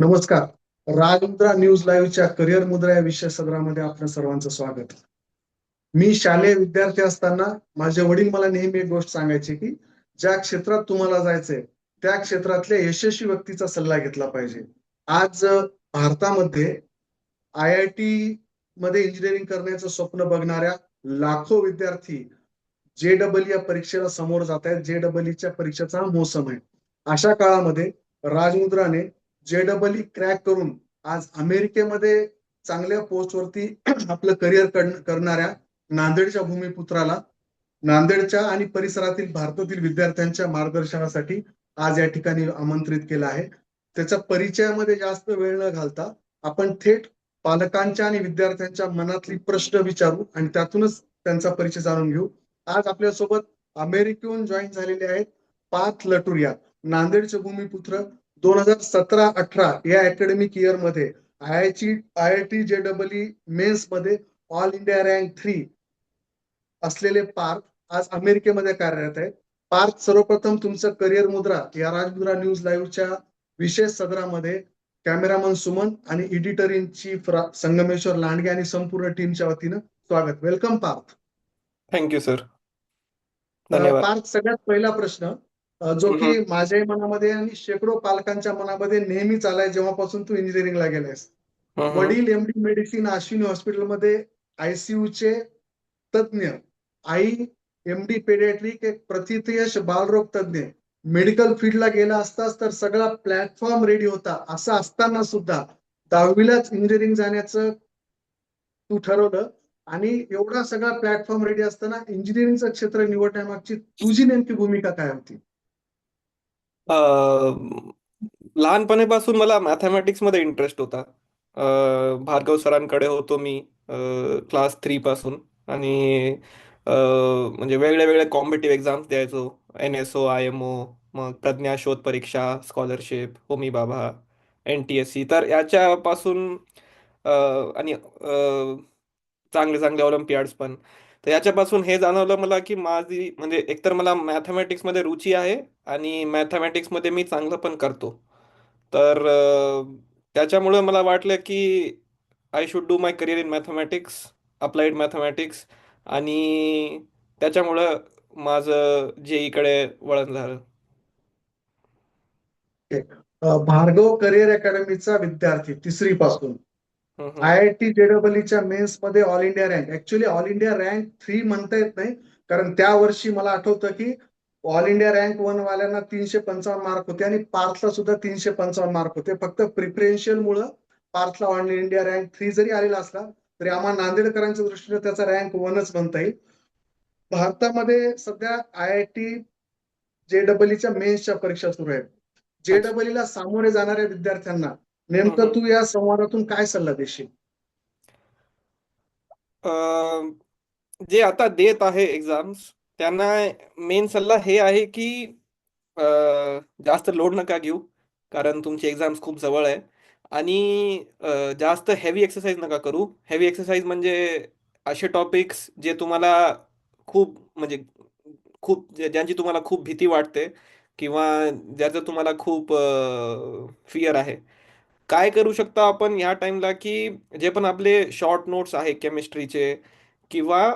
नमस्कार. राजमुद्रा न्यूज लाईव्हच्या करिअर मुद्रा या विषय सदरामध्ये आपल्या सर्वांचं स्वागत. मी शालेय विद्यार्थी असताना माझे वडील मला नेहमी एक गोष्ट सांगायचे, की ज्या क्षेत्रात तुम्हाला जायचंय, त्या क्षेत्रातल्या यशस्वी व्यक्तीचा सल्ला घेतला पाहिजे. आज भारतामध्ये आय-आय-टी मध्ये इंजिनिअरिंग करण्याचं स्वप्न बघणाऱ्या लाखो विद्यार्थी जे-डबल-ई या परीक्षेला समोर जात आहेत. जे-डबल-ईच्या परीक्षेचा हा मोसम आहे. अशा काळामध्ये राजमुद्राने जे-डबल-ई क्रॅक करून आज अमेरिकेमध्ये चांगल्या पोस्टवरती आपलं करिअर करणाऱ्या नांदेडच्या भूमिपुत्राला नांदेडच्या आणि परिसरातील भारतातील विद्यार्थ्यांच्या मार्गदर्शनासाठी आज या ठिकाणी आमंत्रित केलं आहे. त्याच्या परिचयामध्ये जास्त वेळ न घालता आपण थेट पालकांच्या आणि विद्यार्थ्यांच्या मनातली प्रश्न विचारू आणि त्यातूनच त्यांचा परिचय जाणून घेऊ. आज आपल्यासोबत अमेरिकेहून जॉईन झालेले आहेत पार्थ लटुरिया, नांदेडचे भूमिपुत्र. 2017-18 या अकॅडमिक इयर मध्ये आय-आय-टी जे-डबल-ई मेन्स मध्ये ऑल इंडिया रँक 3 असलेले पार्थ आज अमेरिकेमध्ये कार्यरत आहेत. पार्थ, सर्वप्रथम तुमचं करिअर मुद्रा या राजमुद्रा न्यूज लाईव्हच्या विशेष सदरामध्ये कॅमेरामन सुमन आणि editor in chief Sangmeshwar Landge आणि संपूर्ण टीमच्या वतीनं स्वागत. वेलकम पार्थ. Thank you sir. धन्यवाद. पार्थ, सगळ्यात पहिला प्रश्न जो की माझ्याही मनामध्ये आणि शेकडो पालकांच्या मनामध्ये नेहमीच आलाय जेव्हापासून तू इंजिनिअरिंगला गेलायस. वडील एमडी मेडिसिन अश्विनी हॉस्पिटलमध्ये आयसीयूचे तज्ञ, आई एमडी पेडियाट्रिक, एक प्रथितयश बालरोग तज्ञ. मेडिकल फील्डला गेला असतास तर सगळा प्लॅटफॉर्म रेडी होता. असं असताना सुद्धा 10वीलाच इंजिनिअरिंग जाण्याचं तू ठरवलं आणि एवढा सगळा प्लॅटफॉर्म रेडी असताना इंजिनिअरिंगचं क्षेत्र निवडण्यामागची तुझी नेमकी भूमिका काय होती? लहानपणीपासून मला मॅथमॅटिक्स मध्ये इंटरेस्ट होता. भार्गव सरांकडे होतो मी क्लास 3 पासून आणि म्हणजे वेगळे वेगळे कॉम्पिटिव्ह एक्झाम्स द्यायचो. NSO, IMO, मग प्रज्ञा शोध परीक्षा, स्कॉलरशिप, होमी बाबा, NTSC. तर याच्यापासून आणि चांगले चांगले ऑलिम्पियाड्स पण. तर याच्यापासून हे जाणवलं मला की माझी म्हणजे एकतर मला मॅथमॅटिक्समध्ये रुची आहे आणि मॅथमॅटिक्समध्ये मी चांगलं पण करतो. तर त्याच्यामुळे मला वाटलं की I should do my career in mathematics, applied mathematics. आणि त्याच्यामुळं माझं जेईकडे वळण झालं. भार्गव करिअर अकॅडमीचा विद्यार्थी 3री पासून आय-आय-टी जे-डबल-ईच्या मेन्स मध्ये all India rank, actually all India rank 3 म्हणता येत नाही, कारण त्या वर्षी मला आठवतं की ऑल इंडिया रँक 1 वाल्यांना 355 मार्क होते आणि पार्थला सुद्धा 355 मार्क होते. फक्त प्रिफरेन्शियल मुळे पार्थला ऑल इंडिया रँक 3 जरी आलेला असला तरी आम्हाला नांदेडकरांच्या दृष्टीने त्याचा रँक 1च म्हणता येईल. भारतामध्ये सध्या आय-आय-टी जे-डबल-ईच्या मेन्सच्या परीक्षा सुरू आहेत. जे-डबल-ईला सामोरे जाणाऱ्या विद्यार्थ्यांना नेमकं तू या संवादातून काय सल्ला देशील? जे आता देत आहे एक्झाम्स त्यांना मेन सल्ला हे आहे की जास्त लोड नका घेऊ, कारण तुमची एक्झाम्स खूप जवळ आहे. आणि जास्त हेवी एक्सरसाइज नका करू. हेवी एक्सरसाइज म्हणजे असे टॉपिक्स जे तुम्हाला खूप म्हणजे ज्यांची तुम्हाला खूप भीती वाटते किंवा ज्याचं तुम्हाला खूप फिअर आहे. काय करू शकता आपण ह्या टाइमला की जे पण आपले शॉर्ट नोट्स आहे केमिस्ट्रीचे किंवा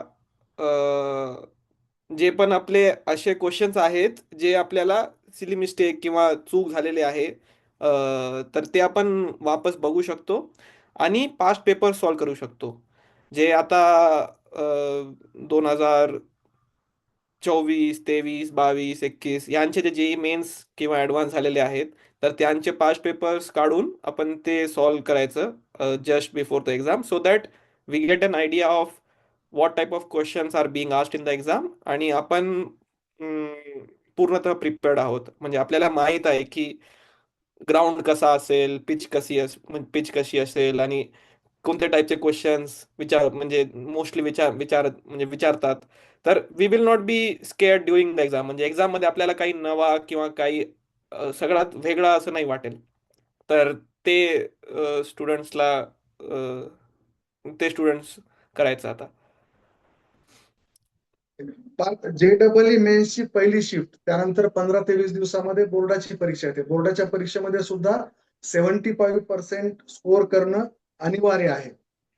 जे पण आपले असे क्वेश्चन्स आहेत जे आपल्याला सिली मिस्टेक किंवा चूक झालेले आहे, तर ते आपण वापस बघू शकतो आणि पास्ट पेपर सॉल्व करू शकतो. जे आता 2024, 23, 22, 21 यांचे जे जेई मेन्स किंवा ॲडव्हान्स झालेले आहेत, तर त्यांचे पास्ट पेपर्स काढून आपण ते सॉल्व करायचं just before the exam, so that we get an idea of what type of questions are being asked in the exam आणि आपण पूर्णतः प्रिपेअर्ड आहोत. म्हणजे आपल्याला माहीत आहे की ग्राउंड कसा असेल, पिच कशी असेल आणि कोणत्या टाईपचे क्वेश्चन्स म्हणजे मोस्टली विचारतात. तर we will not be scared during the exam. म्हणजे एक्झाममध्ये आपल्याला काही नवा किंवा काही सगळ्यात वेगळा असं नाही वाटेल. तर ते स्टुडंट्सला करायचं आता. जे-डबल-ई मेन्सची पहिली शिफ्ट, त्यानंतर 15 ते 20 दिवसामध्ये बोर्डाची परीक्षा येते. बोर्डाच्या परीक्षेमध्ये सुद्धा 75% स्कोर करणं अनिवार्य आहे.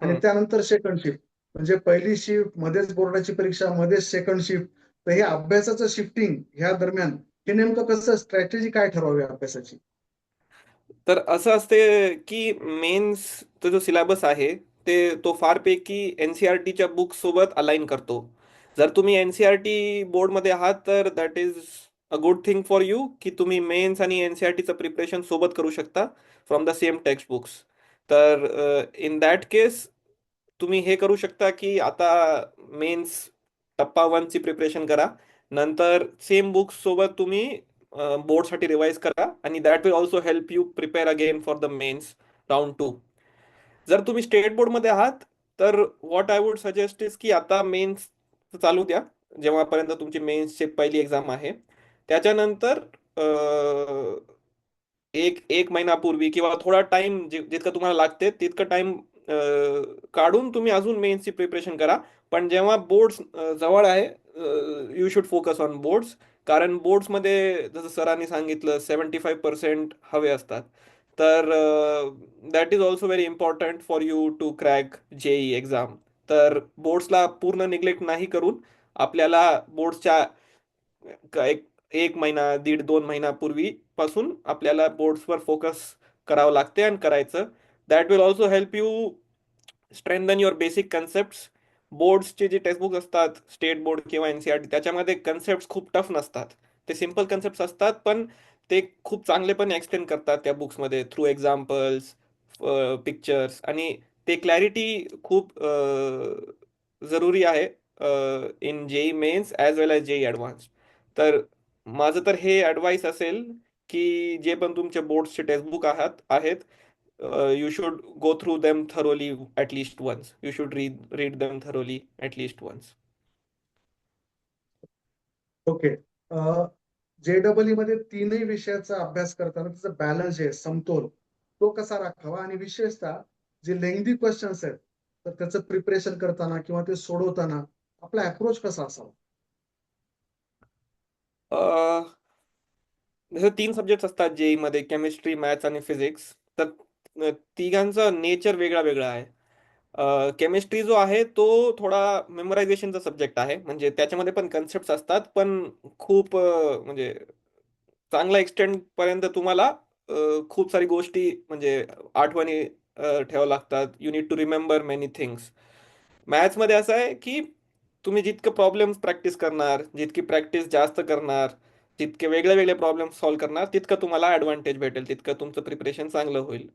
आणि हम्म. त्यानंतर सेकंड शिफ्ट, म्हणजे पहिली शिफ्ट मध्येच बोर्डाची परीक्षा मध्येच सेकंड शिफ्ट. तर हे अभ्यासाचं शिफ्टिंग ह्या दरम्यान हे नेमकं कसं, स्ट्रॅटेजी काय ठरवावी अभ्यासाची? तर असं असते की मेन्सचा जो सिलेबस आहे तो फारपैकी एनसीआरटीच्या बुक्स सोबत अलाइन करतो. जर तुम्ही एनसीआरटी बोर्डमध्ये आहात तर that is a good thing for you की तुम्ही मेन्स आणि एनसीआरटीचं प्रिपरेशन सोबत करू शकता from the same text books. तर इन दॅट केस तुम्ही हे करू शकता की आता मेन्स टप्पा 1ची प्रिपरेशन करा, नंतर सेम बुक्स सोबत तुम्ही बोर्डसाठी रिवाइज करा आणि that will also help you prepare again for the mains round 2. जर तुम्ही स्टेट बोर्डमध्ये आहात तर what I would suggest is की आता मेन्स चालू द्या, जेव्हापर्यंत तुमची मेन्सची पहिली एक्झाम आहे. त्याच्यानंतर एक एक महिनापूर्वी किंवा थोडा टाइम जितकं तुम्हाला लागते तितकं टाइम काढून तुम्ही अजून मेन्सची प्रिपरेशन करा. पण जेव्हा बोर्ड्स जवळ आहे, you should focus on boards. कारण बोर्ड्समध्ये जसं सरांनी सांगितलं 75% हवे असतात. तर that is also very important for you to crack JEE exam. तर बोर्ड्सला पूर्ण निग्लेक्ट नाही करून आपल्याला बोर्ड्सच्या एक एक महिना, 1.5-2 महिना पासून आपल्याला बोर्ड्सवर फोकस करावं लागते आणि करायचं. That will also help you strengthen your basic concepts. बोर्ड्सचे जे टेक्स्टबुक असतात स्टेट बोर्ड किंवा एनसीआरटी, त्याच्यामध्ये कन्सेप्ट खूप टफ नसतात. ते सिम्पल कन्सेप्ट असतात, पण ते खूप चांगलेपणे एक्सप्लेन करतात त्या बुक्समध्ये थ्रू एक्झाम्पल्स, पिक्चर्स. आणि ते क्लॅरिटी खूप जरुरी आहे in JEE mains as well as JEE advance. तर माझं तर हे ॲडवाईस असेल की जे पण तुमचे बोर्ड्सचे टेक्स्टबुक आहेत, you should go through them thoroughly at least once. You should read them thoroughly at least once. Okay. JEE मध्ये तीनही विषयाचा अभ्यास करताना त्याचा बॅलन्स आहे, समतोल, तो कसा राखावा? आणि विशेषतः जे लेंदी क्वेश्चन्स आहेत, तर त्याचं प्रिपरेशन करताना किंवा ते सोडवताना आपला अप्रोच कसा असावा? अह, जसे 3 सब्जेक्ट असतात जेई मध्ये, केमिस्ट्री, मॅथ्स आणि फिजिक्स. तर तिघांचं नेचर वेगळा वेगळा आहे. केमिस्ट्री जो आहे तो थोडा मेमोरायझेशनचा सब्जेक्ट आहे, म्हणजे त्याच्यामध्ये पण कन्सेप्ट असतात, पण खूप म्हणजे चांगला एक्सटेंड पर्यंत तुम्हाला खूप सारी गोष्टी म्हणजे आठवणी ठेवावं लागतात. You need to remember many things. मॅथ्समध्ये असं आहे की तुम्ही जितकं प्रॉब्लेम्स प्रॅक्टिस करणार, जितकी प्रॅक्टिस जास्त करणार, जितके वेगळे वेगळे प्रॉब्लेम सॉल्व्ह करणार, तितकं तुम्हाला ॲडव्हान्टेज भेटेल, तितकं तुमचं प्रिपरेशन चांगलं होईल.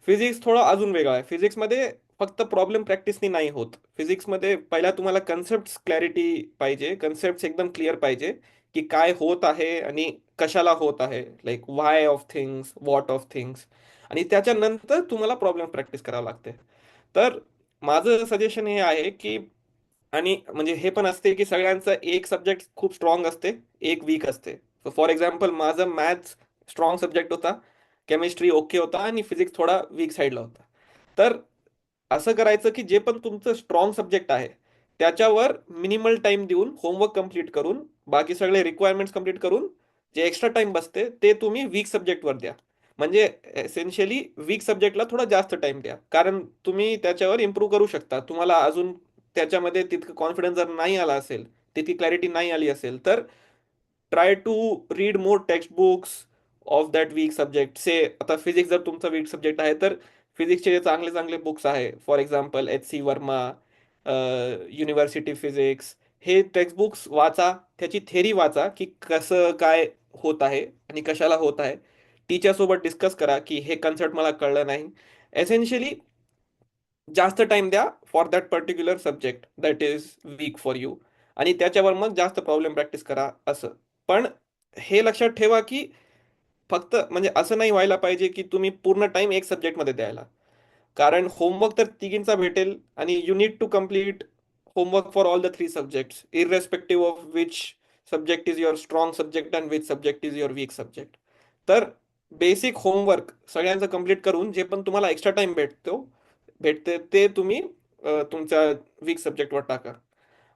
फिजिक्स थोडं अजून वेगळं आहे. फिजिक्समध्ये फक्त प्रॉब्लेम प्रॅक्टिसनी नाही होत. फिजिक्समध्ये पहिला तुम्हाला कन्सेप्ट क्लॅरिटी पाहिजे, कन्सेप्ट एकदम क्लिअर पाहिजे की काय होत आहे आणि कशाला होत आहे, like why of things, what of things. आणि त्याच्यानंतर तुम्हाला प्रॉब्लेम प्रॅक्टिस करावं लागते. तर माझं सजेशन हे आहे की, आणि म्हणजे हे पण असते की सगळ्यांचं एक सब्जेक्ट खूप स्ट्रॉंग असते, एक वीक असते. फॉर एक्झाम्पल माझं मॅथ्स स्ट्रॉंग सब्जेक्ट होता, केमिस्ट्री ओके होता आणि फिजिक्स थोडा वीक साईडला होता. तर असं करायचं की जे पण तुमचं स्ट्रॉंग सब्जेक्ट आहे त्याच्यावर मिनिमल टाइम देऊन होमवर्क कम्प्लीट करून बाकी सगळे रिक्वायरमेंट्स कम्प्लीट करून जे एक्स्ट्रा टाइम बसते ते तुम्ही वीक सब्जेक्टवर द्या. म्हणजे एसेन्शियली वीक सब्जेक्टला थोडा जास्त टाइम द्या, कारण तुम्ही त्याच्यावर इम्प्रूव्ह करू शकता. तुम्हाला अजून त्याच्यामध्ये तितकं कॉन्फिडन्स जर नाही आला असेल, तितकी क्लॅरिटी नाही आली असेल, तर try to read more text books of that weak subject. Say आता फिजिक्स जर तुमचा वीक सब्जेक्ट आहे तर फिजिक्सचे चांगले चांगले बुक्स आहे, for example HC Verma, university physics. हे टेक्स्टबुक्स वाचा, त्याची थेरी वाचा की कसं काय होत आहे आणि कशाला होत आहे. टीचरसोबत डिस्कस करा की हे कन्सेप्ट मला कळलं नाही. एसेन्शियली जास्त टाइम द्या for that particular subject that is weak for you, आणि त्याच्यावर मग जास्त प्रॉब्लेम प्रॅक्टिस करा असं. पण हे लक्षात ठेवा की फक्त म्हणजे असं नाही व्हायला पाहिजे की तुम्ही पूर्ण टाइम एक सब्जेक्टमध्ये द्यायला. कारण होमवर्क तर तिघींचा भेटेल आणि you need to complete homework for all the 3 subjects, irrespective of which subject is your strong subject and which subject is your weak subject. तर बेसिक होमवर्क सगळ्यांचं कम्प्लीट करून जे पण तुम्हाला एक्स्ट्रा टाइम भेटते ते तुम्ही तुमच्या वीक सब्जेक्टवर टाका.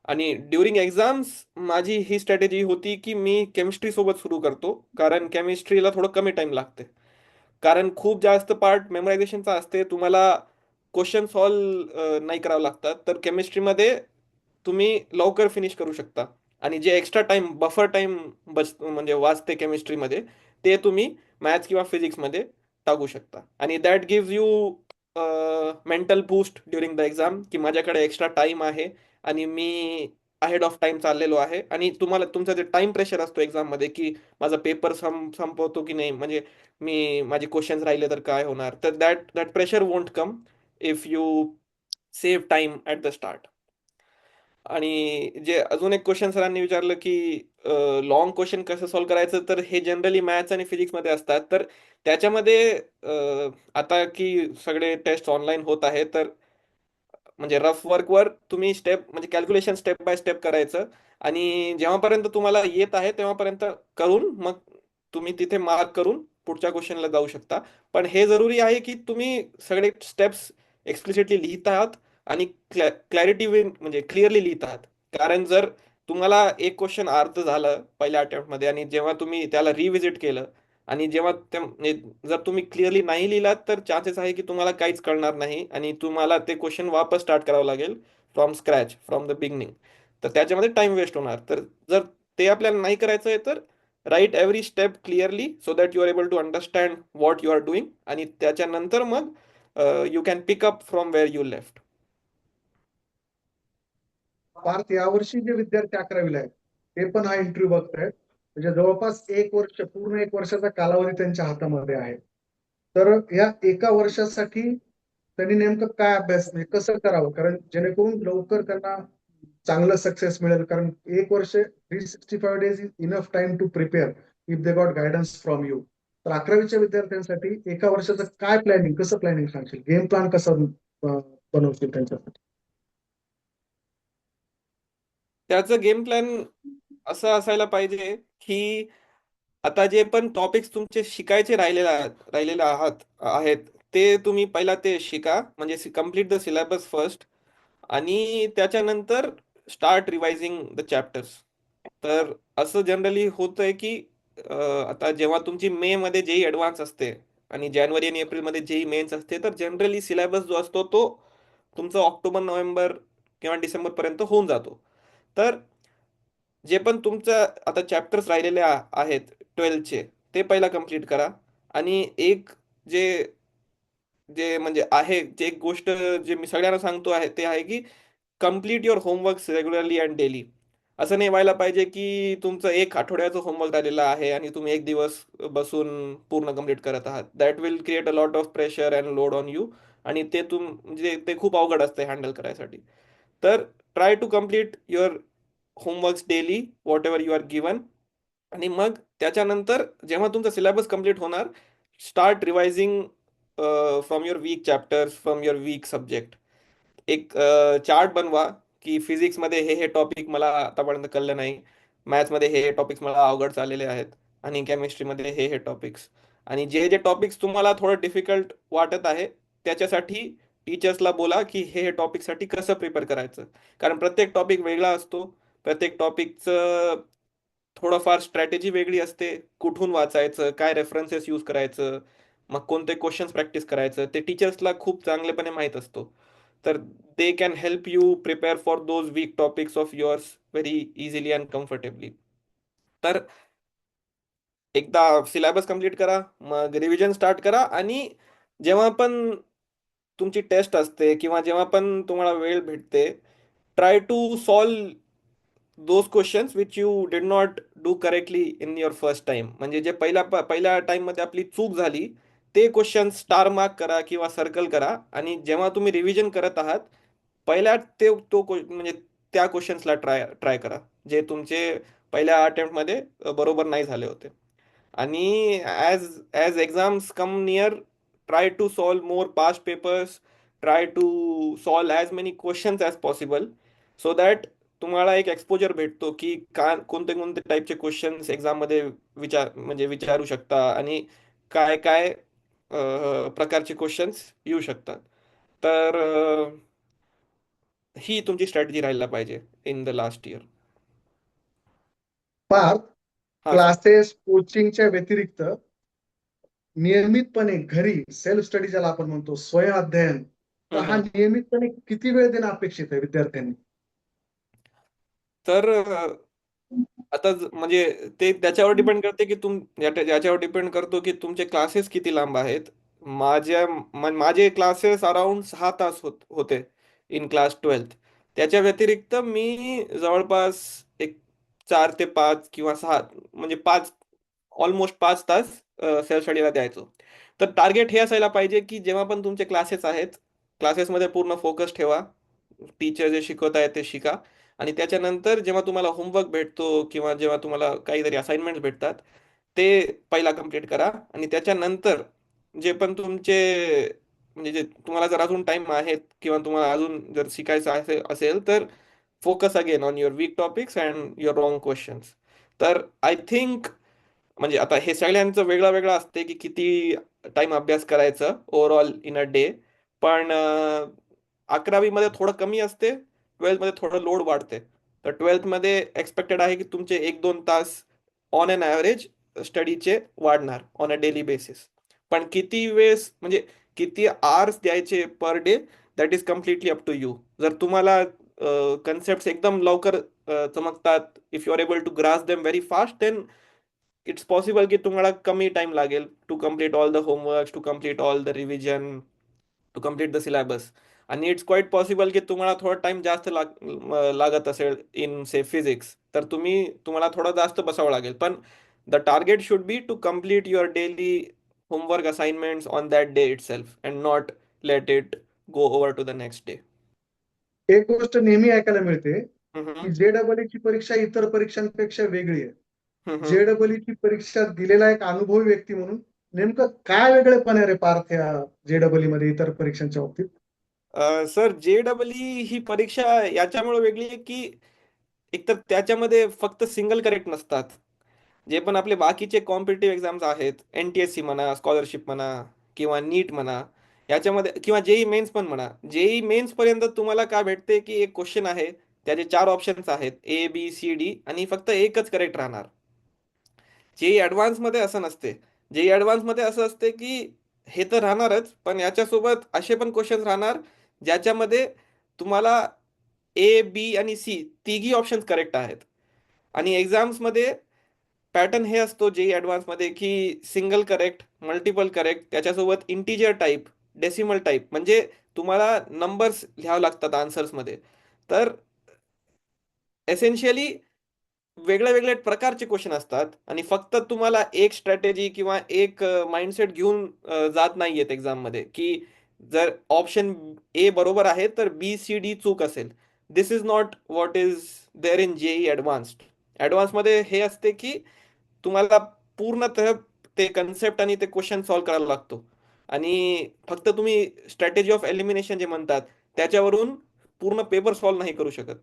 आणि ड्युरिंग एक्झाम्स माझी ही स्ट्रॅटेजी होती की मी केमिस्ट्री सोबत सुरू करतो, कारण केमिस्ट्रीला थोडं कमी टाइम लागते. कारण खूप जास्त पार्ट मेमोरायझेशनचा असते, तुम्हाला क्वेश्चन सॉल्व नाही करावं लागतात. तर केमिस्ट्रीमध्ये तुम्ही लवकर फिनिश करू शकता. आणि जे एक्स्ट्रा टाइम बफर टाइम म्हणजे वाचते केमिस्ट्रीमध्ये, ते तुम्ही मॅथ्स किंवा फिजिक्समध्ये टाकू शकता. आणि that give you mental boost during the exam, की माझ्याकडे एक्स्ट्रा टाइम आहे आणि मी अहेड ऑफ टाइम चाललेलो आहे. आणि तुम्हाला तुमचा जे टाइम प्रेशर असतो एक्झाममध्ये, की माझा पेपर संपवतो की नाही, म्हणजे मी माझे क्वेश्चन्स राहिले तर काय होणार, तर that that pressure won't come if you save time at the start. आणि जे अजून एक क्वेश्चन सरांनी विचारलं, की लॉंग क्वेश्चन कसं सॉल्व्ह करायचं, तर हे जनरली मॅथ्स आणि फिजिक्समध्ये असतात. तर त्याच्यामध्ये आता की सगळे टेस्ट ऑनलाईन होत आहे, तर म्हणजे रफ वर्कवर तुम्ही स्टेप म्हणजे कॅल्क्युलेशन स्टेप बाय स्टेप करायचं. आणि जेव्हापर्यंत तुम्हाला येत आहे तेव्हापर्यंत करून मग तुम्ही तिथे मार्क करून पुढच्या क्वेश्चनला जाऊ शकता. पण हे जरुरी आहे की तुम्ही सगळे स्टेप्स एक्सप्लिसिटली लिहित आहात आणि क्लॅरिटी म्हणजे क्लिअरली लिहित आहात. कारण जर तुम्हाला एक क्वेश्चन अर्थ झालं पहिल्या अटेम्प्टमध्ये आणि जेव्हा तुम्ही त्याला रिव्हिजिट केलं आणि जेव्हा म्हणजे जर तुम्ही क्लिअरली नाही लिहिलात, तर चान्सेस आहे की तुम्हाला काहीच कळणार नाही आणि तुम्हाला ते क्वेश्चन वापस स्टार्ट करावं लागेल from scratch, from the beginning. तर त्याच्यामध्ये टाइम वेस्ट होणार. तर जर ते आपल्याला नाही करायचं आहे, तर right every step clearly so that you are able to understand what you are doing. आणि त्याच्यानंतर मग you can pick up from where you left. Parth, यावर्षी जे विद्यार्थी 11वीला आहेत ते पण हा इंटरव्ह्यू बघतायत. म्हणजे जवळपास एक वर्ष, पूर्ण एक वर्षाचा कालावधी त्यांच्या हातामध्ये आहे. तर या एका वर्षासाठी त्यांनी नेमकं काय अभ्यास, म्हणजे कसं करावं, कारण जेणेकरून लवकर त्यांना चांगलं सक्सेस मिळेल. कारण एक वर्ष, 365 days is enough time to prepare if they got guidance from you. तर 11वीच्या विद्यार्थ्यांसाठी एका वर्षाचं काय प्लॅनिंग, कसं प्लॅनिंग सांगशील, गेम प्लॅन कसं बनवशील त्यांच्यासाठी? त्याचं गेम प्लॅन असं असायला पाहिजे की आता जे पण टॉपिक्स तुमचे शिकायचे राहिलेले आहेत, ते तुम्ही पहिला ते शिका, म्हणजे कम्प्लीट द सिलेबस फर्स्ट. आणि त्याच्यानंतर स्टार्ट रिवायझिंग द चॅप्टर्स. तर असं जनरली होतंय की आता जेव्हा तुमची मे मध्ये जेई ॲडव्हान्स असते आणि जानेवारी आणि एप्रिलमध्ये जेई मेन्स असते, तर जनरली सिलेबस जो असतो तो तुमचा ऑक्टोबर नोव्हेंबर किंवा डिसेंबर पर्यंत होऊन जातो. तर जे पण तुमचं आता चॅप्टर्स राहिलेले आहेत 12चे, ते पहिला कंप्लीट करा. आणि एक जे जे म्हणजे आहे, जे एक गोष्ट जे मी सगळ्यांना सांगतो आहे, ते आहे की complete your homeworks regularly and daily. असं नाही व्हायला पाहिजे की तुमचं एक आठवड्याचं होमवर्क राहिलेलं आहे आणि तुम्ही एक दिवस बसून पूर्ण कंप्लीट करत आहात. That will create a lot of pressure and load on you. आणि ते म्हणजे ते खूप अवघड असते हँडल करायसाठी. तर try to complete your homeworks daily, whatever you are given. आणि मग त्याच्यानंतर जेव्हा तुमचा सिलेबस कंप्लीट होणार, start revising from your weak chapters, from your weak subject. एक चार्ट बनवा की फिजिक्समध्ये हे टॉपिक मला आतापर्यंत कळलं नाही, मॅथ्समध्ये हे टॉपिक्स मला अवघड चाललेले आहेत, आणि केमिस्ट्रीमध्ये हे टॉपिक्स. आणि जे जे टॉपिक्स तुम्हाला थोडं डिफिकल्ट वाटत आहे, त्याच्यासाठी टीचर्सला बोला की हे टॉपिकसाठी कसं प्रिपेअर करायचं. कारण प्रत्येक टॉपिक वेगळा असतो. प्रत्येक टॉपिकचं थोडंफार स्ट्रॅटेजी वेगळी असते. कुठून वाचायचं, काय रेफरन्सेस यूज करायचं, मग कोणते क्वेश्चन्स प्रॅक्टिस करायचं, ते टीचर्सला खूप चांगलेपणे माहीत असतो. तर they can help you prepare for those weak topics of yours very easily and comfortably. तर एकदा सिलेबस कंप्लीट करा, मग रिव्हिजन स्टार्ट करा. आणि जेव्हा पण तुमची टेस्ट असते किंवा जेव्हा पण तुम्हाला वेळ भेटते, try to solve those questions which you did not do correctly in your first time. म्हणजे जे पहिल्या टाइममध्ये आपली चूक झाली, ते क्वेश्चन स्टार मार्क करा किंवा सर्कल करा. आणि जेव्हा तुम्ही रिव्हिजन करत आहात, पहिल्या म्हणजे त्या क्वेश्चन्सला ट्राय ट्राय करा, जे तुमचे पहिल्या अटेम्प्टमध्ये बरोबर नाही झाले होते. आणि as exams come near, try to solve more past papers, try to solve as many questions as possible, so that तुम्हाला एक एक्सपोजर भेटतो की कोणते कोणते टाईपचे क्वेश्चन्स एक्झाममध्ये म्हणजे विचारू शकता आणि काय काय प्रकारचे क्वेश्चन्स येऊ शकतात. तर ही तुमची स्ट्रॅटेजी राहायला पाहिजे in the last year. Parth, हां सर. क्लासेस कोचिंगच्या व्यतिरिक्त नियमितपणे घरी सेल्फ स्टडी ज्याला आपण म्हणतो, स्वयं अध्ययन, तर हम्म, हा हम्म. नियमितपणे किती वेळ देणं अपेक्षित आहे विद्यार्थ्यांनी? तर आता म्हणजे ते त्याच्यावर डिपेंड करते की याच्यावर डिपेंड करतो की तुमचे क्लासेस किती लांब आहेत. माझे क्लासेस अराउंड 6 तास होते इन क्लास 12th. त्याच्या व्यतिरिक्त मी जवळपास एक 4 ते 5 किंवा 6, म्हणजे 5 ऑलमोस्ट 5 तास सेल्फ स्टडीला द्यायचो. तर टार्गेट हे असायला पाहिजे की जेव्हा पण तुमचे क्लासेस आहेत, क्लासेसमध्ये पूर्ण फोकस ठेवा, टीचर जे शिकवत आहेत ते शिका. आणि त्याच्यानंतर जेव्हा तुम्हाला होमवर्क भेटतो किंवा जेव्हा तुम्हाला काहीतरी असाइनमेंट भेटतात, ते पहिला कंप्लीट करा. आणि त्याच्यानंतर जे पण तुमचे, म्हणजे जे तुम्हाला जर अजून टाइम आहेत किंवा तुम्हाला अजून जर शिकायचं असेल तर focus again on your weak topics and your wrong questions. तर आय थिंक, म्हणजे आता हे सगळ्यांचं वेगळं वेगळं असते की किती टाइम अभ्यास करायचं ओव्हरऑल इन अ डे. पण 11वी मध्ये थोडं कमी असते, 12th मध्ये थोडं लोड वाढते. तर 12th मध्ये एक्सपेक्टेड आहे की तुमचे 1-2 तास ऑन अन ॲव्हरेज स्टडीचे वाढणार ऑन अ डेली बेसिस. पण किती वेळेस, म्हणजे किती आवर्स द्यायचे per day, that is completely up to you. जर तुम्हाला कन्सेप्ट एकदम लवकर चमकतात, if you are able to grasp them very fast, then it's possible की तुम्हाला कमी टाइम लागेल to complete all the homework, to complete all the revision, to complete the syllabus. आणि इट्स क्वाईट पॉसिबल की तुम्हाला थोडा टाइम जास्त लागत असेल इन से फिजिक्स, तर तुम्हाला थोडं जास्त बसावं लागेल. पण the target should be to complete your daily homework assignments on that day itself and not let it go over to the next day. एक गोष्ट नेहमी ऐकायला मिळते हम्म, की JEE ची परीक्षा इतर परीक्षांपेक्षा वेगळी आहे. हम्म. JEE ची परीक्षा दिलेला एक अनुभवी व्यक्ती म्हणून नेमकं काय वेगळेपण आहे रे पार्थ या JEE मध्ये इतर परीक्षांच्या बाबतीत? सर, JEE ही परीक्षा याच्यामुळे वेगळी आहे की एकतर त्याच्यामध्ये फक्त सिंगल करेक्ट नसतात. जे पण आपले बाकीचे कॉम्पिटेटिव्ह एक्झाम्स आहेत, NTSC म्हणा, स्कॉलरशिप म्हणा, किंवा नीट म्हणा, याच्यामध्ये किंवा जेई मेन्स पण म्हणा, जेई मेन्स पर्यंत तुम्हाला काय भेटते की एक क्वेश्चन आहे, त्याचे 4 ऑप्शन्स आहेत, A B C D, आणि फक्त एकच करेक्ट राहणार. जेई ऍडव्हान्स मध्ये असं नसते. जेई ऍडव्हान्स मध्ये असं असते की हे तर राहणारच, पण याच्यासोबत असे पण क्वेश्चन राहणार ज्याच्यामध्ये तुम्हाला A B आणि C तिघी ऑप्शन्स करेक्ट आहेत. आणि एक्झाम्समध्ये पॅटर्न हे असतो जेई ॲडव्हान्समध्ये की सिंगल करेक्ट, मल्टिपल करेक्ट, त्याच्यासोबत इंटिजर टाईप, डेसिमल टाईप, म्हणजे तुम्हाला नंबर्स लिहावं लागतात आन्सर्समध्ये. तर एसेन्शियली वेगळ्या वेगळ्या प्रकारचे क्वेश्चन असतात आणि फक्त तुम्हाला एक स्ट्रॅटेजी किंवा एक माइंडसेट घेऊन जात नाहीयेत एक्झाममध्ये की जर ऑप्शन ए बरोबर आहे तर B C D चूक असेल. This is not what is there in JEE Advanced. ॲडव्हान्समध्ये हे असते की तुम्हाला पूर्णतः ते कन्सेप्ट आणि ते क्वेश्चन सॉल्व्ह करायला लागतो. आणि फक्त तुम्ही स्ट्रॅटेजी ऑफ एलिमिनेशन जे म्हणतात त्याच्यावरून पूर्ण पेपर सॉल्व्ह नाही करू शकत.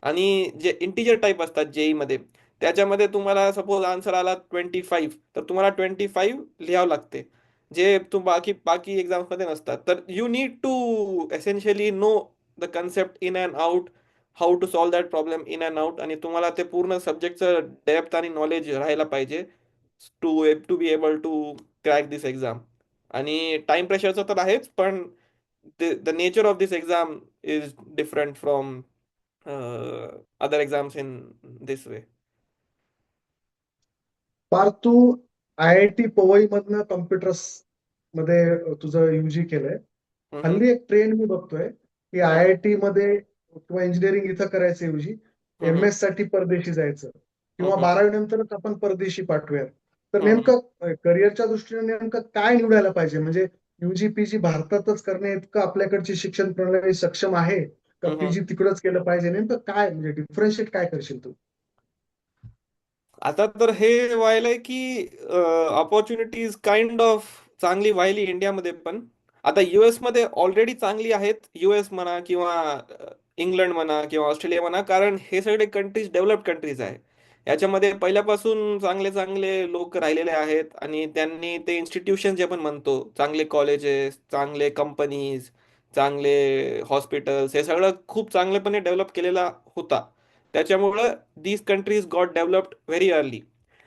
आणि जे इंटिजर टाईप असतात जेई मध्ये, त्याच्यामध्ये तुम्हाला सपोज आन्सर आला 25, तर तुम्हाला 25 लिहावं लागते, जे बाकी बाकी एक्झाम्समध्ये नसतात. तर you need to essentially know the concept in and out, how to solve that problem in and out, आणि तुम्हाला ते पूर्ण सब्जेक्टचं डेप्थ आणि नॉलेज राहायला पाहिजे to be able to crack this exam. आणि टाइम प्रेशरचं तर आहेच, पण the nature of this exam is different from other exams in this way. Parth, तू IIT पवई मधनं कम्प्युटर्स मध्ये तुझं UG केलंय. हम्म, हल्ली एक ट्रेंड मी बघतोय की हम्म, IIT मध्ये किंवा इंजिनिअरिंग इथं करायचं ऐवजी हम्म, MS साठी परदेशी जायचं किंवा हम्म. 12वी नंतरच आपण परदेशी पाठवूयात. तर हम्म. नेमकं करिअरच्या दृष्टीने नेमकं काय निवडायला पाहिजे? म्हणजे UG PG भारतातच करणे इतकं आपल्याकडची शिक्षण प्रणाली सक्षम आहे का हम्म. PG तिकडच केलं पाहिजे? नेमकं काय म्हणजे डिफरन्शिएट काय करशील तू? आता तर हे व्हायलंय की ऑपॉर्च्युनिटीज काइंड ऑफ चांगली व्हायली इंडियामध्ये पण. आता US मध्ये ऑलरेडी चांगली आहेत, US म्हणा किंवा इंग्लंड म्हणा किंवा ऑस्ट्रेलिया म्हणा, कारण हे सगळे कंट्रीज डेव्हलप्ड कंट्रीज आहे. याच्यामध्ये पहिल्यापासून चांगले चांगले लोक राहिलेले आहेत आणि त्यांनी ते इन्स्टिट्यूशन जे आपण म्हणतो, चांगले कॉलेजेस, चांगले कंपनीज, चांगले हॉस्पिटल्स, हे सगळं खूप चांगलेपणे डेव्हलप केलेला होता. त्याच्यामुळं these countries got developed very early.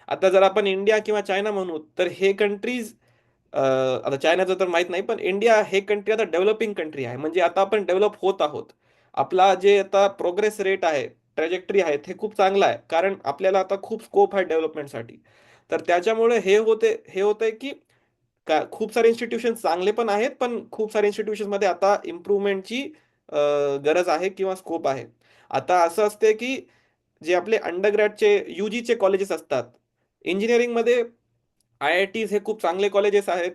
आता जर आपण इंडिया किंवा चायना म्हणू, तर हे कंट्रीज आता चायनाचं तर माहित नाही, पण इंडिया हे कंट्री आता डेव्हलपिंग कंट्री आहे. म्हणजे आता आपण डेव्हलप होत आहोत. आपला जे आता प्रोग्रेस रेट आहे, ट्रॅजेक्टरी आहे, हे खूप चांगलं आहे. कारण आपल्याला आता खूप स्कोप आहे डेव्हलपमेंटसाठी. तर त्याच्यामुळे हे होतंय की खूप सारे इन्स्टिट्यूशन चांगले पण आहेत, पण खूप सारे इन्स्टिट्यूशन मध्ये आता इम्प्रुव्हमेंटची गरज आहे किंवा स्कोप आहे. आता असं असते की जे आपले अंडरग्रॅडचे यूजीचे कॉलेजेस असतात, इंजिनिअरिंगमध्ये आय आय टीज हे खूप चांगले कॉलेजेस आहेत.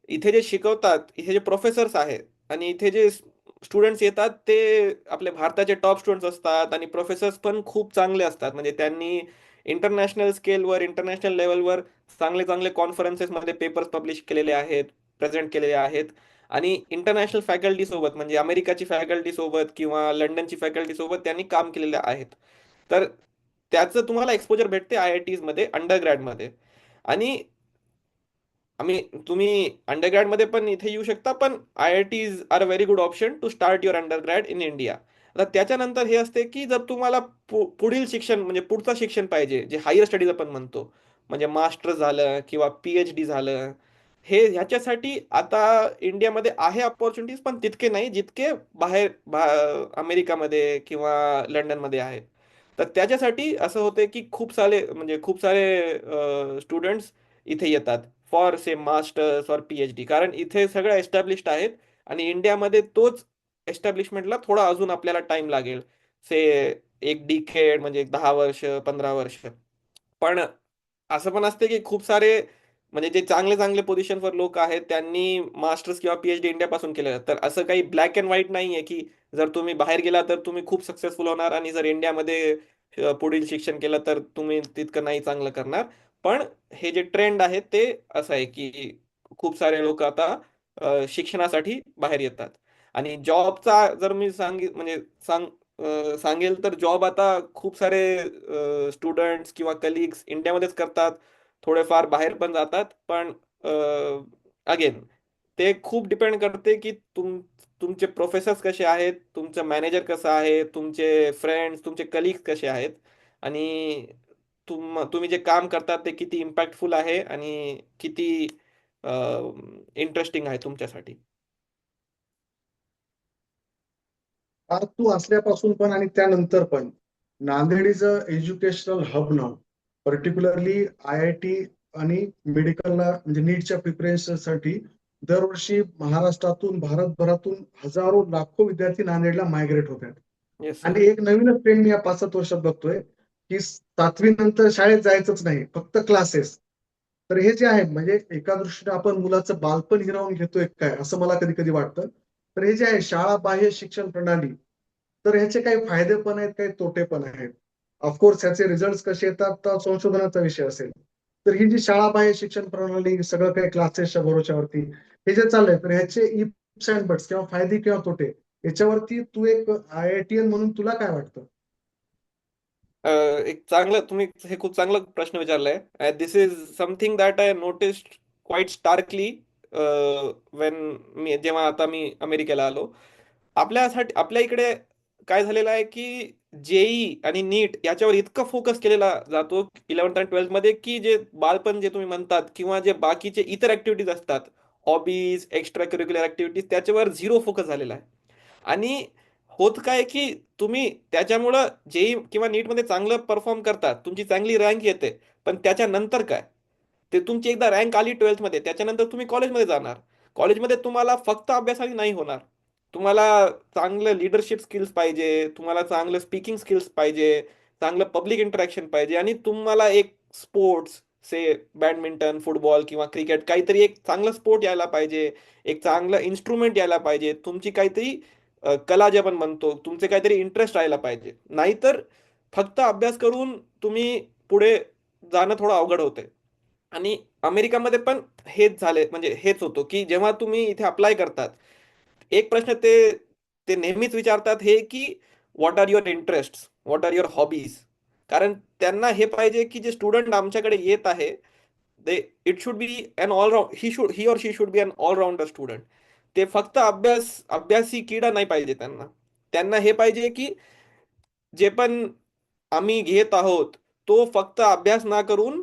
इथे जे शिकवतात, इथे जे प्रोफेसर्स आहेत आणि इथे जे स्टुडंट्स येतात ते आपले भारताचे टॉप स्टुडंट्स असतात आणि प्रोफेसर्स पण खूप चांगले असतात. म्हणजे त्यांनी इंटरनॅशनल स्केलवर, इंटरनॅशनल लेवलवर चांगले चांगले कॉन्फरन्सेसमध्ये पेपर्स पब्लिश केलेले आहेत, प्रेझेंट केलेले आहेत. आणि इंटरनॅशनल फॅकल्टी सोबत म्हणजे अमेरिकाची फॅकल्टी सोबत किंवा लंडनची फॅकल्टी सोबत त्यांनी काम केलेले आहेत. तर त्याचं तुम्हाला एक्सपोजर भेटते आय आय टीज मध्ये अंडरग्रॅडमध्ये. आणि आम्ही तुम्ही अंडरग्रॅड मध्ये पण इथे येऊ शकता, पण IITs are a very good option to start your undergrad in India. आता त्याच्यानंतर हे असते की जर तुम्हाला पुढील शिक्षण म्हणजे पुढचं शिक्षण पाहिजे, जे हायर स्टडीज आपण म्हणतो, म्हणजे मास्टर झालं किंवा PhD झालं, हे ह्याच्यासाठी आता इंडियामध्ये आहे अपॉर्च्युनिटीज, पण तितके नाही जितके बाहेर अमेरिकामध्ये किंवा लंडनमध्ये आहे. तर त्याच्यासाठी असं होतं की खूप सारे स्टुडंट्स इथे येतात फॉर से मास्टर्स और PhD, कारण इथे सगळं एस्टॅब्लिश्ड आहेत. आणि इंडियामध्ये तोच एस्टॅब्लिशमेंटला थोडा अजून आपल्याला टाइम लागेल, से एक डिकेड म्हणजे एक 10 वर्ष 15 वर्ष. पण असं पण असते की खूप सारे म्हणजे जे चांगले चांगले पोझिशनवर लोक आहेत त्यांनी मास्टर्स किंवा PhD इंडियापासून केलेलं. तर असं काही ब्लॅक अँड व्हाईट नाहीये की जर तुम्ही बाहेर गेला तर तुम्ही खूप सक्सेसफुल होणार आणि जर इंडियामध्ये पुढील शिक्षण केलं तर तुम्ही तितकं नाही चांगलं करणार. पण हे जे ट्रेंड आहे ते असं आहे की खूप सारे लोक आता शिक्षणासाठी बाहेर येतात. आणि जॉबचा जर मी सांगेल तर जॉब आता खूप सारे स्टुडंट्स किंवा कलिग्स इंडियामध्येच करतात. थोडेफार बाहेर पण जातात, पण अगेन ते खूप डिपेंड करते की तुमचे प्रोफेसर्स कसे आहेत, तुमचं मॅनेजर कसं आहे, तुमचे फ्रेंड्स तुमचे कलिग्स कसे आहेत, आणि तुम्ही जे काम करतात ते किती इम्पॅक्टफुल आहे आणि किती इंटरेस्टिंग आहे तुमच्यासाठी. तू असल्यापासून पण आणि त्यानंतर पण Nanded is a educational hub now. Particularly IIT आणि मेडिकलला म्हणजे नीटच्या प्रिपरेशनसाठी दरवर्षी महाराष्ट्रातून भारतभरातून हजारो लाखो विद्यार्थी नांदेडला मायग्रेट होत आहेत. Yes sir. आणि एक नवीनच ट्रेंड मी या 5-7 वर्षात बघतोय की 7वी नंतर शाळेत जायचंच नाही, फक्त क्लासेस. तर हे जे आहे म्हणजे एका दृष्टीने आपण मुलाचं बालपण हिरावून घेतोय काय असं मला कधी कधी वाटतं. तर हे जे आहे शाळा बाह्य शिक्षण प्रणाली, तर ह्याचे काही फायदे पण आहेत, काही तोटे पण आहेत. ऑफकोर्स ह्याचे रिझल्ट कसे येतात तर संशोधनाचा विषय असेल. तर ही जी शाळा बाह्य शिक्षण प्रणाली सगळं काही क्लासेसच्या भरोश्यावरती हे जे चाललंय, तर ह्याचे इप्स अँड बट्स किंवा फायदे किंवा तोटे याच्यावरती तू एक IITian म्हणून तुला काय वाटतं? एक चांगलं तुम्ही हे खूप चांगला प्रश्न विचारलाय. This is something that I noticed quite starkly when जेव्हा मी अमेरिकेला आलो. आपल्या इकडे काय झालेलं आहे की जेई आणि नीट याच्यावर इतकं फोकस केलेला जातो 11th आणि 12th मध्ये, की जे बालपण जे तुम्ही म्हणतात किंवा जे बाकीचे इतर ऍक्टिव्हिटीज असतात, हॉबीज, एक्स्ट्रा करिक्युलर ऍक्टिव्हिटीज, त्याच्यावर झिरो फोकस झालेला आहे. आणि होत काय की तुम्ही त्याच्यामुळं जेई किंवा नीटमध्ये चांगलं परफॉर्म करतात, तुमची चांगली रँक येते, पण त्याच्यानंतर काय? ते तुमची एकदा रँक आली 12th मध्ये, त्याच्यानंतर तुम्ही कॉलेजमध्ये जाणार. कॉलेजमध्ये तुम्हाला फक्त अभ्यासाने नाही होणार. तुम्हाला चांगलं लिडरशिप स्किल्स पाहिजे, तुम्हाला चांगलं स्पीकिंग स्किल्स पाहिजे, चांगलं पब्लिक इंटरॅक्शन पाहिजे, आणि तुम्हाला एक स्पोर्ट्स, से बॅडमिंटन, फुटबॉल किंवा क्रिकेट, काहीतरी एक चांगलं स्पोर्ट यायला पाहिजे, एक चांगलं इन्स्ट्रुमेंट यायला पाहिजे, तुमची काहीतरी कला जे आपण म्हणतो, तुमचे काहीतरी इंटरेस्ट राहायला पाहिजे. नाहीतर फक्त अभ्यास करून तुम्ही पुढे जाणं थोडं अवघड होते. आणि अमेरिकामध्ये पण हेच झाले, म्हणजे हेच होतो की जेव्हा तुम्ही इथे अप्लाय करतात, एक प्रश्न ते नेहमीच विचारतात हे की what are your interest, what are your hobbies. कारण त्यांना हे पाहिजे की जे स्टुडंट आमच्याकडे येत आहे, they it should be an all round, he or she should be an allrounder student. ते फक्त अभ्यासी किडा नाही पाहिजे त्यांना. त्यांना हे पाहिजे की जे पण आम्ही घेत आहोत तो फक्त अभ्यास ना करून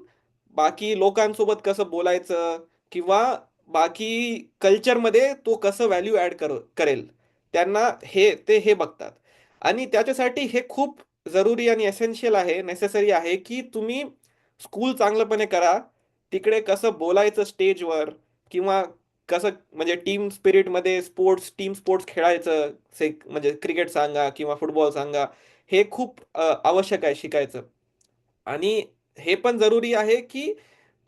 बाकी लोकांसोबत कसं बोलायचं, किंवा बाकी कल्चरमध्ये तो कसं व्हॅल्यू ऍड करेल, त्यांना हे बघतात. आणि त्याच्यासाठी हे खूप जरुरी आणि एसेन्शियल आहे, नेसेसरी आहे की तुम्ही स्कूल चांगलंपणे करा. तिकडे कसं बोलायचं स्टेजवर, किंवा कसं म्हणजे टीम स्पिरिटमध्ये टीम स्पोर्ट्स खेळायचं, म्हणजे क्रिकेट सांगा किंवा फुटबॉल सांगा, हे खूप आवश्यक आहे शिकायचं. आणि हे पण जरुरी आहे की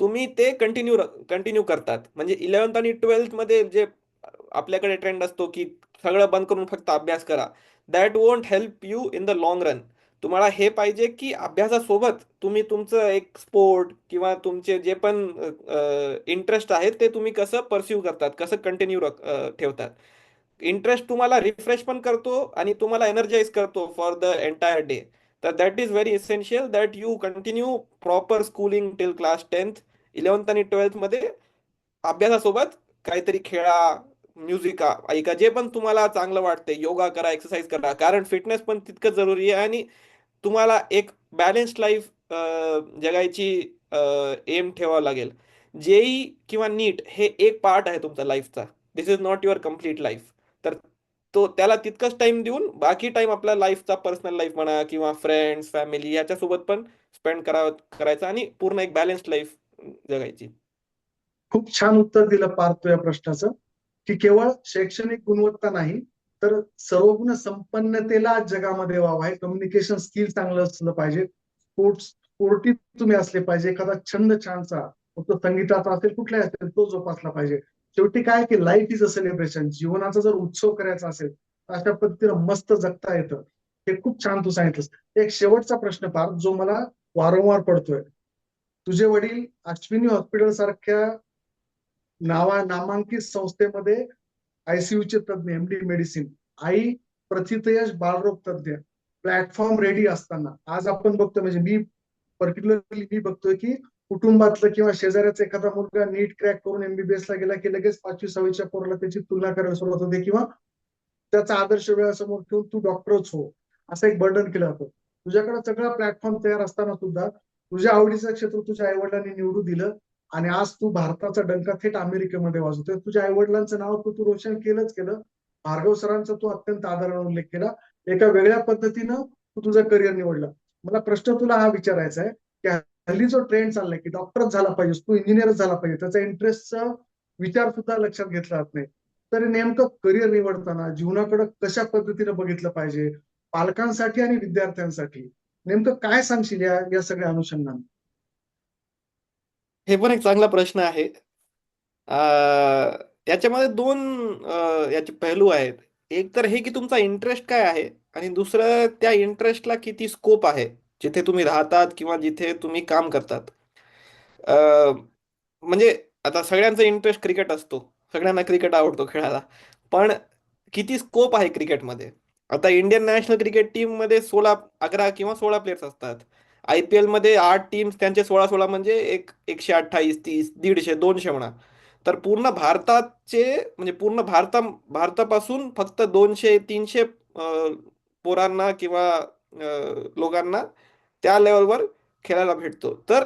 तुम्ही ते कंटिन्यू करतात. म्हणजे 11th आणि 12th मध्ये जे आपल्याकडे ट्रेंड असतो की सगळं बंद करून फक्त अभ्यास करा, that won't help you in the long run. तुम्हाला हे पाहिजे की अभ्यासासोबत तुम्ही तुमचं एक स्पोर्ट किंवा तुमचे जे पण इंटरेस्ट आहेत ते तुम्ही कसं परस्यू करतात, कसं कंटिन्यू ठेवतात. इंटरेस्ट तुम्हाला रिफ्रेश पण करतो आणि तुम्हाला एनर्जाइज करतो फॉर द एंटायर डे. तर that is very essential that you continue proper schooling till class 10th. 11th आणि 12th मध्ये अभ्यासासोबत काहीतरी खेळा, म्युझिक ऐका, जे पण तुम्हाला चांगलं वाटते, योगा करा, एक्सरसाइज करा, कारण फिटनेस पण तितकंच जरुरी आहे. आणि तुम्हाला एक बॅलन्स्ड लाईफ जगायची एम ठेवावं लागेल. जेई किंवा नीट हे एक पार्ट आहे तुमचा लाईफचा. This is not your complete life. तर त्याला तितकंच टाइम देऊन बाकी टाइम आपल्या लाईफचा, पर्सनल लाईफ म्हणा किंवा फ्रेंड्स फॅमिली याच्यासोबत पण स्पेंड करायचा आणि पूर्ण एक बॅलन्स्ड लाईफ जगायची. खूप छान उत्तर दिलं पार्थ तू या प्रश्नाचं, की केवळ शैक्षणिक गुणवत्ता नाही, तर सर्वगुण संपन्नतेला आज जगामध्ये वाव आहे. कम्युनिकेशन स्किल चांगलं असलं पाहिजे, स्पोर्टिव्ह तुम्ही असले पाहिजे, एखादा छंद छानसा, मग तो संगीताचा असेल कुठलाही असेल तो जोपासला पाहिजे. शेवटी काय की लाईफ इज अ सेलिब्रेशन. जीवनाचा जर उत्सव करायचा असेल तर अशा पद्धतीनं मस्त जगता येतं. हे खूप छान तू सांगितलंस. एक शेवटचा प्रश्न पार्थ, जो मला वारंवार पडतोय. तुझे वडील अश्विनी हॉस्पिटल सारख्या नामांकित संस्थेमध्ये आयसीयूचे तज्ञ, एमडी मेडिसिन, आई प्रथितयश बालरोग तज्ञ, प्लॅटफॉर्म रेडी असताना आज आपण बघतोय, म्हणजे मी बघतोय की कुटुंबातलं किंवा शेजाऱ्याचा एखादा मुलगा नीट क्रॅक करून एमबीबीएस ला गेला की लगेच 5वी 6वीच्या पोराला त्याची तुलना करायला सुरुवात होते, किंवा त्याचा आदर्श वेळासमोर ठेवून तू डॉक्टरच हो, असं एक बर्डन केलं जातं. तुझ्याकडे सगळा प्लॅटफॉर्म तयार असताना सुद्धा तुझ्या आवडीचं क्षेत्र तुझ्या आईवडिलांनी निवडून दिलं, आणि आज तू भारताचा डंका थेट अमेरिकेमध्ये वाजवतोय. तुझ्या आईवडिलांचं नाव तू रोशन केलंच केलं. भार्गव सरांचा तू अत्यंत आदराने उल्लेख केला. एका वेगळ्या पद्धतीनं तू तुझं करिअर निवडलं. मला प्रश्न तुला हा विचारायचा आहे की हल्ली जो ट्रेंड चाललाय की डॉक्टरच झाला पाहिजे, तू इंजिनियरच झाला पाहिजे, त्याचा इंटरेस्टचा विचार सुद्धा लक्षात घेतला जात नाही. तर नेमकं करिअर निवडताना जीवनाकडे कशा पद्धतीने बघितलं पाहिजे, पालकांसाठी आणि विद्यार्थ्यांसाठी नेमकं काय सांगशील या या सगळ्या अनुषंगाने? हे पण एक चांगला प्रश्न आहे. याच्यामध्ये दोन याचे पैलू आहेत. एक तर हे की तुमचा इंटरेस्ट काय आहे, आणि दुसरं त्या इंटरेस्टला किती स्कोप आहे जिथे तुम्ही राहतात किंवा जिथे तुम्ही काम करतात. अ, म्हणजे आता सगळ्यांचा इंटरेस्ट क्रिकेट असतो, सगळ्यांना क्रिकेट आवडतो खेळायला, पण किती स्कोप आहे क्रिकेटमध्ये. आता इंडियन नॅशनल क्रिकेट टीम मध्ये 11 किंवा 16 प्लेयर्स असतात. IPL मध्ये 8 टीम्स, त्यांचे 16-16 म्हणजे 128, 30, 150, 200 म्हणा. तर पूर्ण भारताचे म्हणजे पूर्ण भारतापासून फक्त 200-300 पोरांना किंवा लोकांना त्या लेवलवर खेळायला भेटतो. तर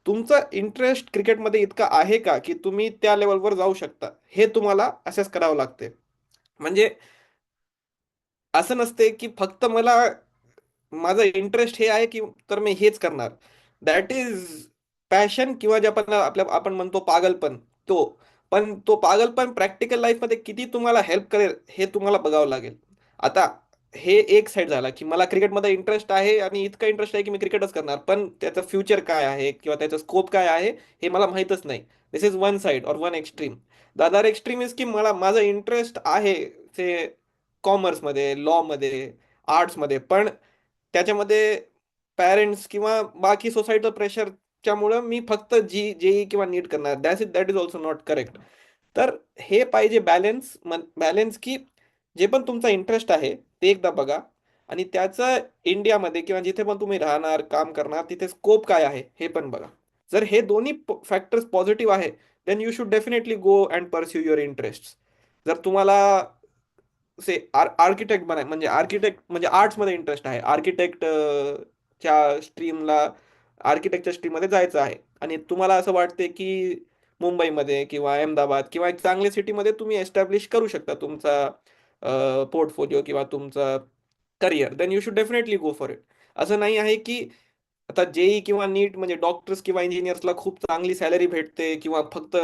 तुमचा इंटरेस्ट क्रिकेटमध्ये इतका आहे का की तुम्ही त्या लेवलवर जाऊ शकता, हे तुम्हाला असेस करावं लागते. म्हणजे असं नसते की फक्त मला माझं इंटरेस्ट हे आहे की तर मी हेच करणार. दॅट इज पॅशन, किंवा जे आपण म्हणतो पागलपण, तो. पण तो पागलपण प्रॅक्टिकल लाईफमध्ये किती तुम्हाला हेल्प करेल हे तुम्हाला बघावं लागेल. आता हे एक साईड झाला की मला क्रिकेटमध्ये इंटरेस्ट आहे आणि इतका इंटरेस्ट आहे की मी क्रिकेटच करणार, पण त्याचं फ्युचर काय आहे किंवा त्याचा स्कोप काय आहे हे मला माहीतच नाही. दिस इज वन साईड और one extreme. The other extreme is की माझा इंटरेस्ट आहे ते कॉमर्समध्ये, लॉमध्ये, आर्ट्समध्ये, पण त्याच्यामध्ये पॅरेंट्स किंवा बाकी सोसायटीचं प्रेशरच्यामुळं मी फक्त जेई किंवा नीट करणार. That is also not correct. तर हे पाहिजे बॅलन्स. बॅलन्स की जे पण तुमचा इंटरेस्ट आहे ते एकदा बघा, आणि त्याचं इंडियामध्ये किंवा जिथे पण तुम्ही राहणार काम करणार तिथे स्कोप काय आहे हे पण बघा. जर हे दोन्ही फॅक्टर्स पॉझिटिव्ह आहे, then you should definitely go and pursue your interest. जर तुम्हाला आर्किटेक्ट म्हणजे आर्किटेक्ट म्हणजे आर्ट्समध्ये इंटरेस्ट आहे, च्या स्ट्रीमला आर्किटेक्चर स्ट्रीममध्ये जायचं आहे, आणि तुम्हाला असं वाटते की मुंबईमध्ये किंवा अहमदाबाद किंवा एक चांगल्या सिटीमध्ये तुम्ही एस्टॅब्लिश करू शकता तुमचा पोर्टफोलिओ किंवा तुमचा career, then you should definitely go for it. असं नाही आहे की आता जेई किंवा नीट म्हणजे डॉक्टर्स किंवा इंजिनियर्सला खूप चांगली सॅलरी भेटते किंवा फक्त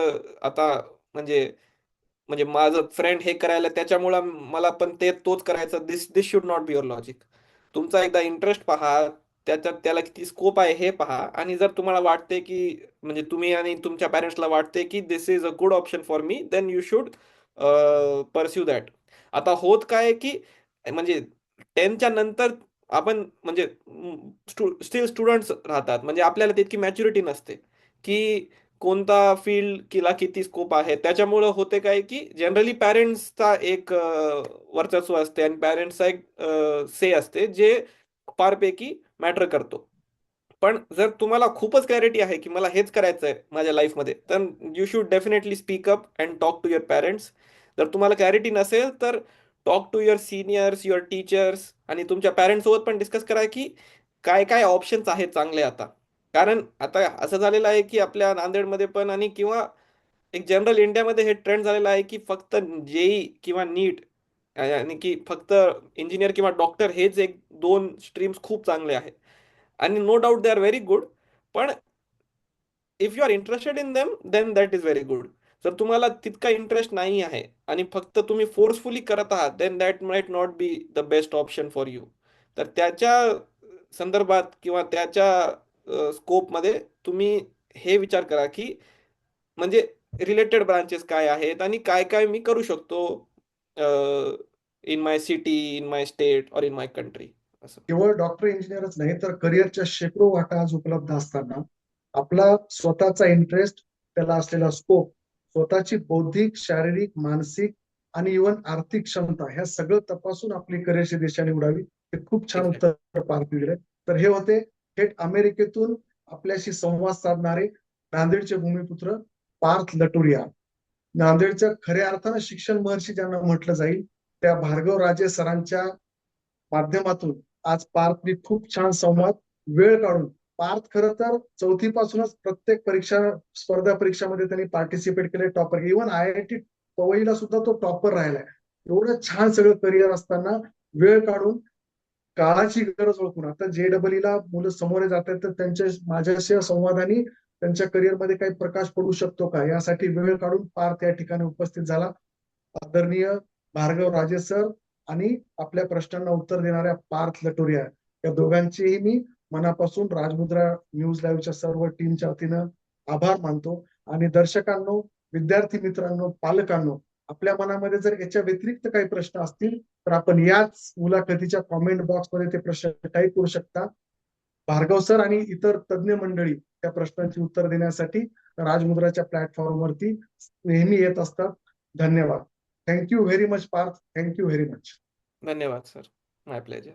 आता म्हणजे म्हणजे माझं फ्रेंड हे करायला त्याच्यामुळं मला पण तोच करायचा, this this should not be your logic. तुमचा एकदा इंटरेस्ट पहा, त्याच्यात त्याला किती स्कोप आहे हे पहा, आणि जर तुम्हाला वाटते की म्हणजे तुम्ही आणि तुमच्या पॅरेंट्सला वाटते की this is a good option for me, then you should pursue that. आता होत काय की म्हणजे 10च्या नंतर आपण म्हणजे स्टील स्टुडंट्स राहतात, म्हणजे आपल्याला तितकी मॅच्युरिटी नसते की कोणता फील्ड किला किती स्कोप आहे. त्याच्यामुळं होते काय की जनरली पॅरेंट्सचा एक वर्चस्व असते आणि पॅरेंट्सचा एक से असते जे फारपैकी मॅटर करतो. पण जर तुम्हाला खूपच क्लॅरिटी आहे की मला हेच करायचं आहे माझ्या लाईफमध्ये, तर you should definitely speak up and talk to your parents. जर तुम्हाला क्लॅरिटी नसेल तर talk to your seniors, your teachers, आणि तुमच्या पॅरेंट्स सोबत पण डिस्कस करा की काय काय ऑप्शन्स आहेत चांगले आता. कारण आता असं झालेलं आहे की आपल्या नांदेडमध्ये पण आणि किंवा एक जनरल इंडियामध्ये हे ट्रेंड झालेलं आहे की फक्त जेई किंवा नीट आणि की फक्त इंजिनियर किंवा डॉक्टर हेच एक दोन स्ट्रीम्स खूप चांगले आहेत, आणि no doubt they are very good. पण if you are interested in them then that is very good. जर तुम्हाला तितका इंटरेस्ट नाही आहे आणि फक्त तुम्ही फोर्सफुली करत आहात, then that might not be the best option for you. तर त्याच्या संदर्भात किंवा त्याच्या स्कोपमध्ये तुम्ही हे विचार करा की म्हणजे रिलेटेड ब्रांचेस काय आहेत आणि काय काय मी करू शकतो in my city, in my state और इन माय कंट्री, असं. केवळ डॉक्टर इंजिनियरच नाही तर करिअरच्या शेकडो वाटा आज उपलब्ध असताना आपला स्वतःचा इंटरेस्ट, त्याला असलेला स्कोप, स्वतःची बौद्धिक, शारीरिक, मानसिक आणि इव्हन आर्थिक क्षमता ह्या सगळं तपासून आपली करिअरची दिशा निवडावी. हे खूप छान एक्झॅक्ट. उत्तर पार्थ दिले. तर हे होते थेट अमेरिकेतून आपल्याशी संवाद साधणारे नांदेडचे भूमिपुत्र पार्थ लटुरिया. नांदेडच्या खऱ्या अर्थानं शिक्षण महर्षी ज्यांना म्हटलं जाईल त्या भार्गव राजे सरांच्या माध्यमातून आज पार्थने खूप छान संवाद, वेळ काढून, पार्थ खरं तर चौथीपासूनच प्रत्येक परीक्षा, स्पर्धा परीक्षामध्ये त्यांनी पार्टिसिपेट केले, टॉपर, इव्हन IIT पवईला सुद्धा तो टॉपर राहिलाय. एवढं छान सगळं करिअर असताना वेळ काढून काळाची गरज ओळखून आता JEE ला मुलं समोर जात आहेत, तर त्यांच्या माझ्याशी संवादाने त्यांच्या करिअरमध्ये काही प्रकाश पडू शकतो का यासाठी वेळ काढून पार्थ या ठिकाणी उपस्थित झाला. आदरणीय भार्गव राजे सर आणि आपल्या प्रश्नांना उत्तर देणाऱ्या पार्थ लटोरिया या दोघांचेही मी मनापासून राजमुद्रा न्यूज लाईव्हच्या सर्व टीमच्या वतीनं आभार मानतो. आणि दर्शकांनो, विद्यार्थी मित्रांनो, पालकांनो, आपल्या मनामध्ये जर याच्या व्यतिरिक्त काही प्रश्न असतील तर आपण याच मुलाखतीच्या कॉमेंट बॉक्समध्ये ते प्रश्न टाईप करू शकता. भार्गव सर आणि इतर तज्ज्ञ मंडळी त्या प्रश्नांची उत्तर देण्यासाठी राजमुद्राच्या प्लॅटफॉर्मवरती नेहमी येत असतात. धन्यवाद. Thank you very much Parth. Thank you very much. धन्यवाद सर. My pleasure.